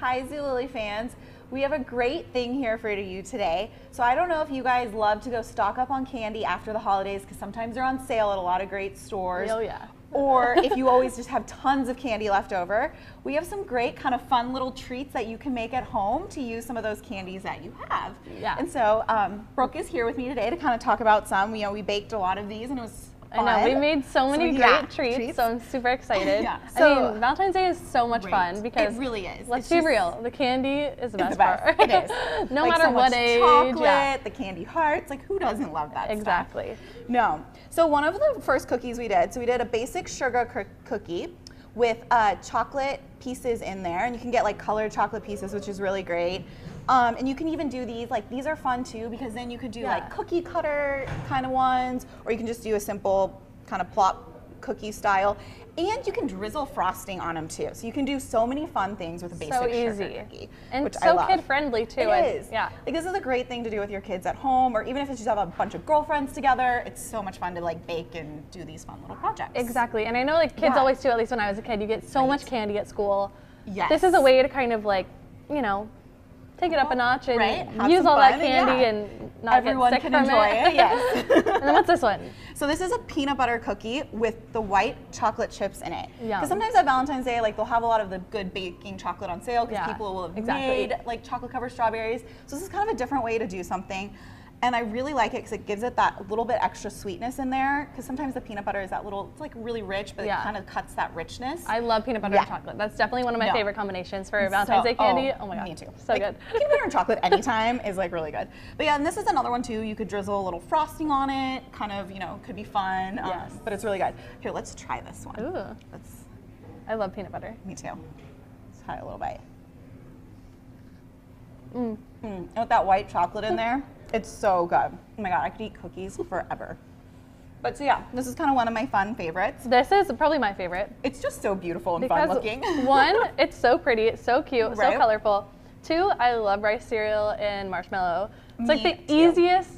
Hi Zulily fans. We have a great thing here for you today. So I don't know if you guys love to go stock up on candy after the holidays because sometimes they're on sale at a lot of great stores. Oh yeah. Or if you always just have tons of candy left over, we have some great kind of fun little treats that you can make at home to use some of those candies that you have. Yeah. And so Brooke is here with me today to kind of talk about some. We baked a lot of these and it was fun. I know, we made so many great treats, so I'm super excited. Yeah. I mean, Valentine's Day is so much fun because it really is. Let's be real, the candy is the best part. It is. No matter what age. Chocolate, the candy hearts, like who doesn't love that Exactly. stuff? No. So one of the first cookies we did, we did a basic sugar cookie with chocolate pieces in there, and you can get like colored chocolate pieces, which is really great. And you can even do these, like these are fun too, because then you could do like cookie cutter kind of ones, or you can just do a simple kind of plop cookie style. And you can drizzle frosting on them too. So you can do so many fun things with a basic sugar cookie. And which so kid friendly too. It is. Yeah. Like this is a great thing to do with your kids at home, or even if it's just have a bunch of girlfriends together, it's so much fun to like bake and do these fun little projects. Exactly. And I know like kids always do, at least when I was a kid, you get so much candy at school. Yes. This is a way to kind of like, you know, take it up a notch and use all fun, that candy and not everyone get sick can from enjoy it. Yes. And then what's this one? So this is a peanut butter cookie with the white chocolate chips in it. Yum. Because sometimes at Valentine's Day, like they'll have a lot of the good baking chocolate on sale because people will have made like chocolate covered strawberries. So this is kind of a different way to do something. And I really like it because it gives it that little bit extra sweetness in there. Because sometimes the peanut butter is that little, it's like really rich, but it kind of cuts that richness. I love peanut butter and chocolate. That's definitely one of my favorite combinations for Valentine's Day candy. Oh my god, me too. So good. Peanut butter and chocolate anytime is like really good. But yeah, and this is another one too. You could drizzle a little frosting on it. Kind of, you know, could be fun. Yes. But it's really good. Here, let's try this one. Ooh. I love peanut butter. Me too. Let's try a little bite. And with that white chocolate in there, it's so good. Oh my god, I could eat cookies forever. But so yeah, this is kind of one of my fun favorites. This is probably my favorite. It's just so beautiful and because fun looking. One, it's so pretty, it's so cute, so colorful. Two, I love rice cereal and marshmallow. It's like the easiest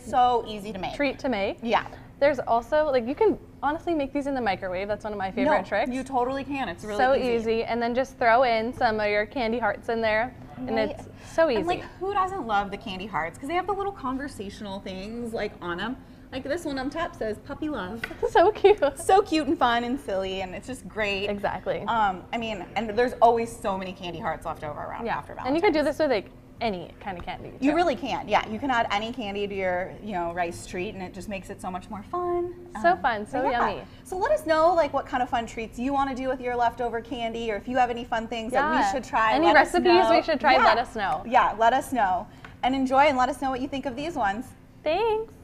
so easy to make. Treat to make. Yeah. There's also, like, you can honestly make these in the microwave. That's one of my favorite tricks. You totally can. It's really so easy. And then just throw in some of your candy hearts in there. And it's so easy. And like, who doesn't love the candy hearts? Because they have the little conversational things like on them. Like this one on top says puppy love. So cute. So cute and fun and silly, and it's just great. Exactly. I mean, and there's always so many candy hearts left over around after Valentine's. And you could do this with like any kind of candy. You really can. Yeah, you can add any candy to your, rice treat, and it just makes it so much more fun. So fun, so yummy. So let us know like what kind of fun treats you want to do with your leftover candy, or if you have any fun things that we should try. Any recipes we should try, let us know. Yeah, let us know. And enjoy, and let us know what you think of these ones. Thanks.